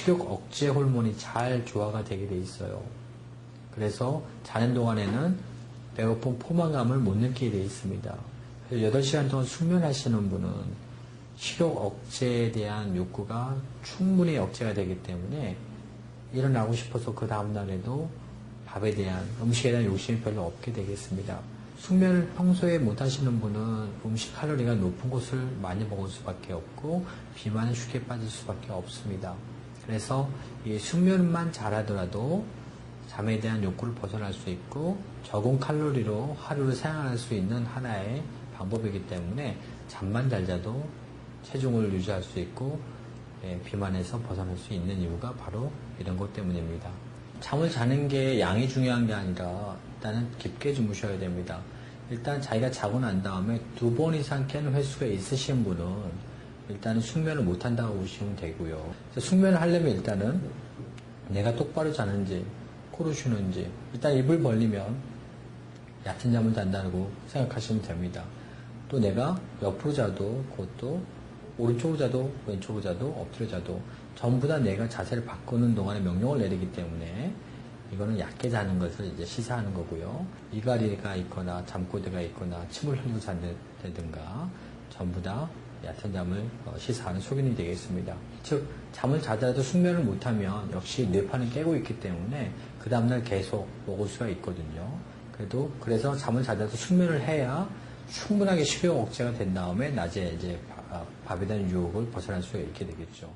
식욕 억제 호르몬이 잘 조화가 되게 돼 있어요. 그래서 자는 동안에는 배고픈 포만감을 못 느끼게 돼 있습니다. 그래서 8시간 동안 숙면하시는 분은 식욕 억제에 대한 욕구가 충분히 억제가 되기 때문에 일어나고 싶어서 그 다음날에도 밥에 대한, 음식에 대한 욕심이 별로 없게 되겠습니다. 숙면을 평소에 못 하시는 분은 음식 칼로리가 높은 것을 많이 먹을 수밖에 없고 비만에 쉽게 빠질 수밖에 없습니다. 그래서 이 숙면만 잘하더라도 잠에 대한 욕구를 벗어날 수 있고 적은 칼로리로 하루를 사용할 수 있는 하나의 방법이기 때문에 잠만 잘 자도 체중을 유지할 수 있고 비만에서 벗어날 수 있는 이유가 바로 이런 것 때문입니다. 잠을 자는 게 양이 중요한 게 아니라 일단은 깊게 주무셔야 됩니다. 일단 자기가 자고 난 다음에 2번 이상 깨는 횟수가 있으신 분은 일단은 숙면을 못 한다고 보시면 되고요. 숙면을 하려면 일단은 내가 똑바로 자는지 코로 쉬는지 일단 입을 벌리면 얕은 잠을 잔다고 생각하시면 됩니다. 또 내가 옆으로 자도 그것도 오른쪽으로 자도 왼쪽으로 자도 엎드려 자도 전부 다 내가 자세를 바꾸는 동안에 명령을 내리기 때문에 이거는 얕게 자는 것을 이제 시사하는 거고요. 이갈이가 있거나 잠꼬대가 있거나 침을 흘리고 잔다든가 전부 다 얕은 잠을 시사하는 소견이 되겠습니다. 즉 잠을 자더라도 숙면을 못하면 역시 뇌파는 깨고 있기 때문에 그 다음날 계속 먹을 수가 있거든요. 그래서 잠을 자더라도 숙면을 해야 충분하게 식욕 억제가 된 다음에 낮에 이제 밥에 대한 유혹을 벗어날 수가 있게 되겠죠.